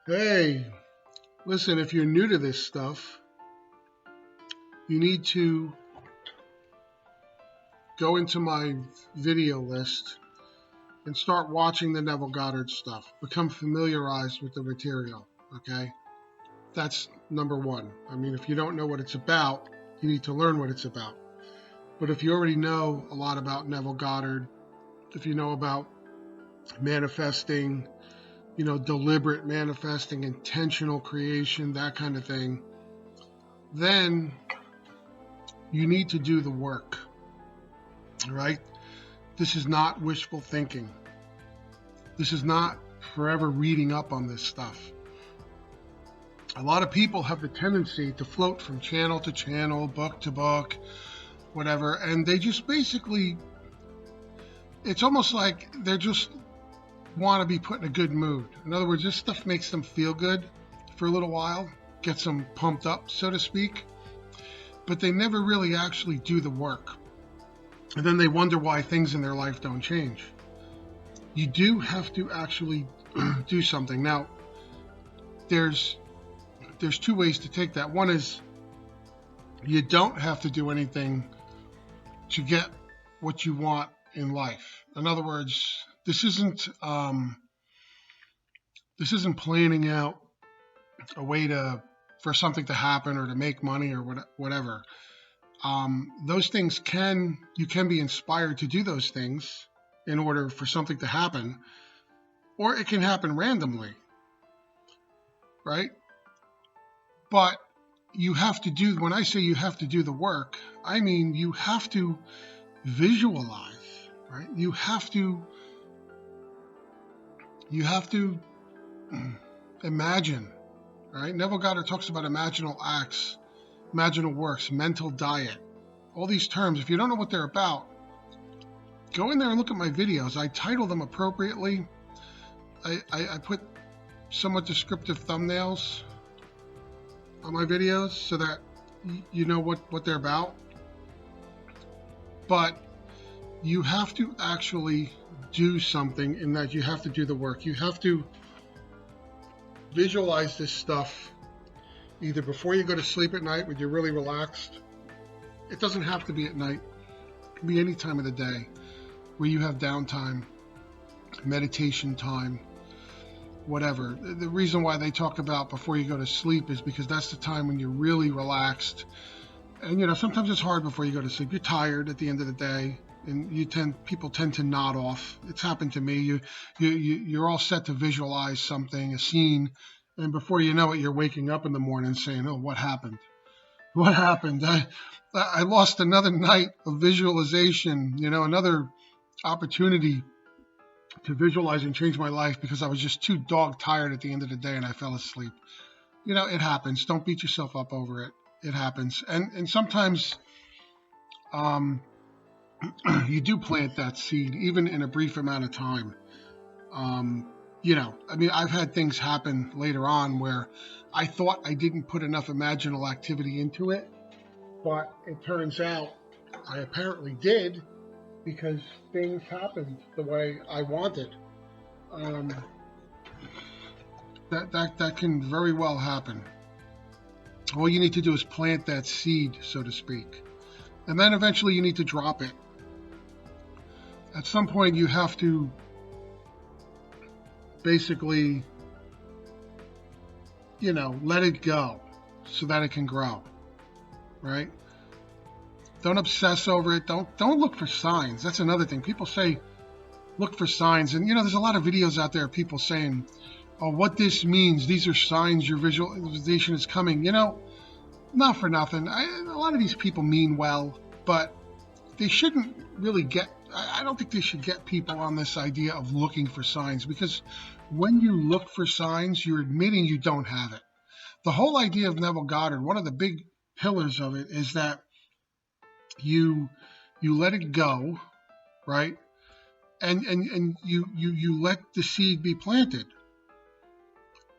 Hey, listen, if you're new to this stuff, you need to go into my video list and start watching the Neville Goddard stuff. Become familiarized with the material, okay? That's number one. I mean, if you don't know what it's about, you need to learn what it's about. But if you already know a lot about Neville Goddard, if you know about manifesting, deliberate manifesting, intentional creation, that kind of thing, then you need to do the work, right? This is not wishful thinking. This is not forever reading up on this stuff. A lot of people have the tendency to float from channel to channel, book to book, whatever, and they just basically, it's almost like they just want to be put in a good mood. In other words, this stuff makes them feel good for a little while, gets them pumped up, so to speak, but they never really actually do the work. And then they wonder why things in their life don't change. You do have to actually do something. Now, there's two ways to take that. One is you don't have to do anything to get what you want in life. In other words, this isn't planning out a way for something to happen or to make money or whatever. Those things you can be inspired to do those things in order for something to happen, or it can happen randomly, right? But you have to do, when I say you have to do the work, I mean you have to visualize, right? You have to imagine, right? Neville Goddard talks about imaginal acts, imaginal works, mental diet, all these terms. If you don't know what they're about, go in there and look at my videos. I title them appropriately. I put somewhat descriptive thumbnails on my videos so that you know what they're about. But you have to actually do something in that you have to do the work. You have to visualize this stuff either before you go to sleep at night when you're really relaxed. It doesn't have to be at night. It can be any time of the day where you have downtime, meditation time, whatever. The reason why they talk about before you go to sleep is because that's the time when you're really relaxed. And sometimes it's hard before you go to sleep. You're tired at the end of the day, and people tend to nod off. It's happened to me. You're all set to visualize something, a scene, and before you know it, you're waking up in the morning saying, "Oh, what happened? What happened? I lost another night of visualization. Another opportunity to visualize and change my life because I was just too dog tired at the end of the day and I fell asleep." It happens. Don't beat yourself up over it. It happens. And sometimes you do plant that seed, even in a brief amount of time. I've had things happen later on where I thought I didn't put enough imaginal activity into it, but it turns out I apparently did, because things happened the way I wanted. That can very well happen. All you need to do is plant that seed, so to speak. And then eventually you need to drop it. At some point you have to basically, let it go so that it can grow, right? Don't obsess over it. Don't look for signs. That's another thing. People say, look for signs. And, there's a lot of videos out there of people saying, oh, what this means, these are signs your visualization is coming. Not for nothing. A lot of these people mean well, but they shouldn't really I don't think they should get people on this idea of looking for signs, because when you look for signs, you're admitting you don't have it. The whole idea of Neville Goddard, one of the big pillars of it is that you let it go, right? And you let the seed be planted.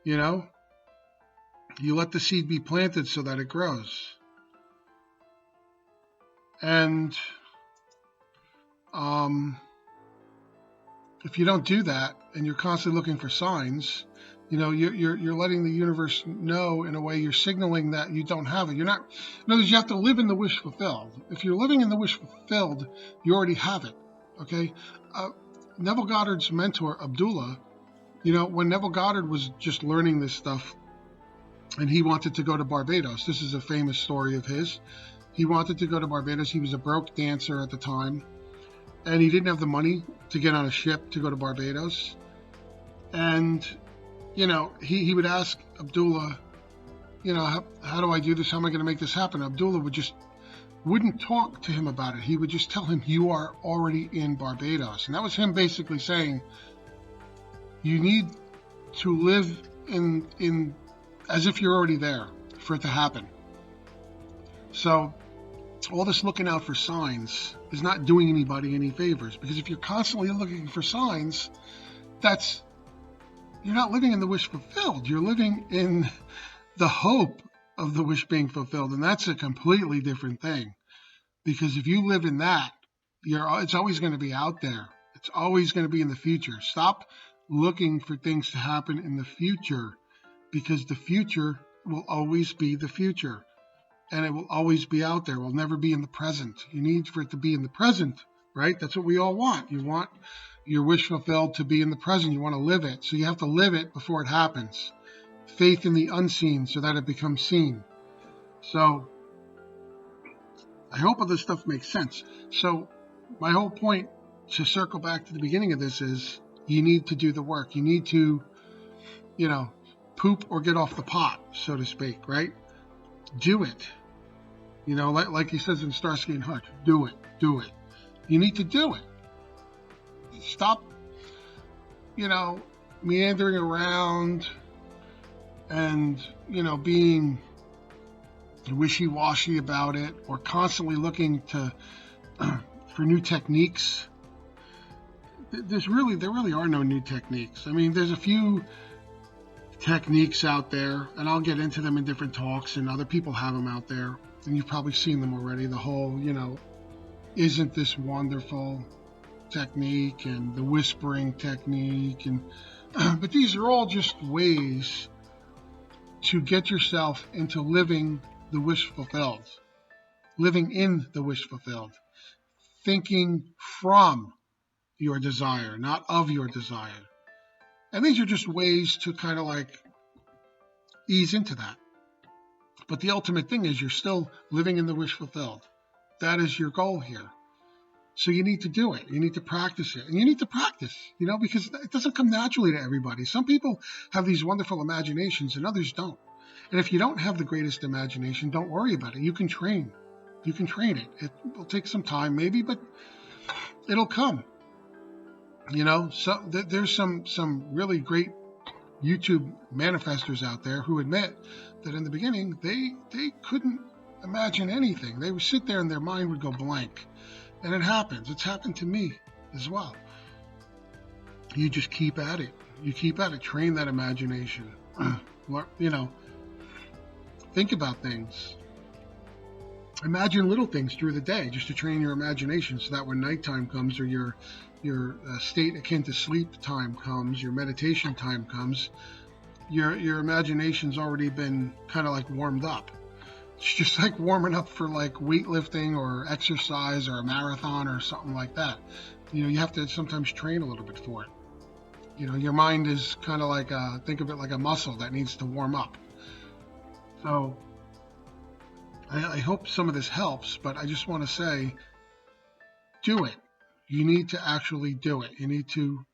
You let the seed be planted so that it grows. And if you don't do that and you're constantly looking for signs, You know, you're letting the universe know in a way. You're signaling that you don't have it. You're not. In other words, you have to live in the wish fulfilled. If you're living in the wish fulfilled, you already have it. Okay. Neville Goddard's mentor, Abdullah. You know, when Neville Goddard was just learning this stuff, and he wanted to go to Barbados. This is a famous story of his. He wanted to go to Barbados. He was a broke dancer at the time, and he didn't have the money to get on a ship to go to Barbados. And you know, he would ask Abdullah, you know, how do I do this? How am I going to make this happen? Abdullah wouldn't talk to him about it. He would just tell him, you are already in Barbados. And that was him basically saying, you need to live in as if you're already there for it to happen. So all this looking out for signs is not doing anybody any favors, because if you're constantly looking for signs, you're not living in the wish fulfilled. You're living in the hope of the wish being fulfilled. And that's a completely different thing. Because if you live in that, it's always going to be out there. It's always going to be in the future. Stop looking for things to happen in the future, because the future will always be the future. And it will always be out there. It will never be in the present. You need for it to be in the present, right? That's what we all want. You want your wish fulfilled to be in the present. You want to live it. So you have to live it before it happens. Faith in the unseen so that it becomes seen. So I hope all this stuff makes sense. So my whole point, to circle back to the beginning of this, is you need to do the work. You need to, you know, poop or get off the pot, so to speak, right? Do it. You know, like he says in Starsky and Hutch, do it. You need to do it. Stop, you know, meandering around and, you know, being wishy-washy about it, or constantly looking for new techniques. There really are no new techniques. I mean, there's a few techniques out there, and I'll get into them in different talks, and other people have them out there, and you've probably seen them already. The whole, you know, isn't this wonderful technique, and the whispering technique, and but these are all just ways to get yourself into living the wish fulfilled, living in the wish fulfilled, thinking from your desire, not of your desire. And these are just ways to kind of like ease into that. But the ultimate thing is you're still living in the wish fulfilled. That is your goal here. So you need to do it. You need to practice it. And you need to practice, you know, because it doesn't come naturally to everybody. Some people have these wonderful imaginations and others don't. And if you don't have the greatest imagination, don't worry about it. You can train. You can train it. It will take some time maybe, but it'll come. You know, so there's some really great YouTube manifestors out there who admit that in the beginning they couldn't imagine anything. They would sit there and their mind would go blank. And it happens. It's happened to me as well. You just keep at it. You keep at it. Train that imagination. You know, think about things. Imagine little things through the day just to train your imagination, so that when nighttime comes, or your state akin to sleep time comes, your meditation time comes, your imagination's already been kind of like warmed up. It's just like warming up for like weightlifting or exercise or a marathon or something like that. You know, you have to sometimes train a little bit for it. You know, your mind is kind of like think of it like a muscle that needs to warm up. So I hope some of this helps, but I just want to say, do it. You need to actually do it. You need to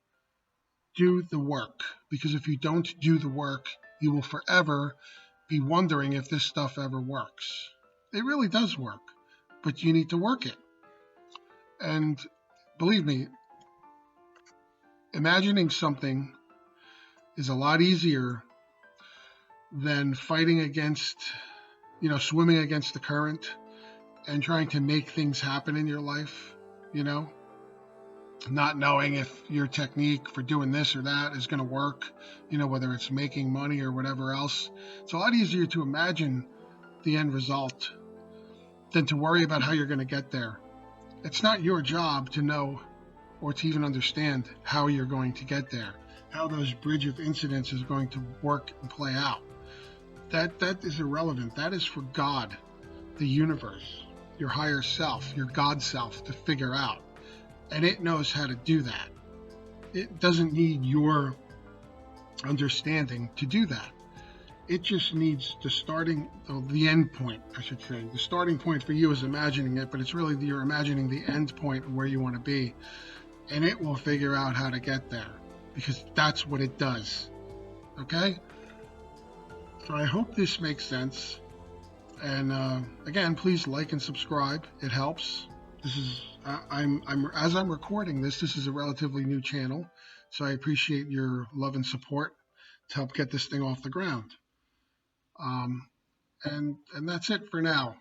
do the work, because if you don't do the work, you will forever be wondering if this stuff ever works. It really does work, but you need to work it. And believe me, imagining something is a lot easier than fighting against, you know, swimming against the current and trying to make things happen in your life, you know, not knowing if your technique for doing this or that is going to work, you know, whether it's making money or whatever else. It's a lot easier to imagine the end result than to worry about how you're going to get there. It's not your job to know or to even understand how you're going to get there. how those bridge of incidents is going to work and play out. That is irrelevant. That is for God, the universe, your higher self, your God self to figure out. And it knows how to do that. It doesn't need your understanding to do that. It just needs the end point, I should say. The starting point for you is imagining it, but it's really you're imagining the end point where you want to be. And it will figure out how to get there, because that's what it does. Okay? So I hope this makes sense. And again, please like and subscribe. It helps. This is as I'm recording this is a relatively new channel, so I appreciate your love and support to help get this thing off the ground. And that's it for now.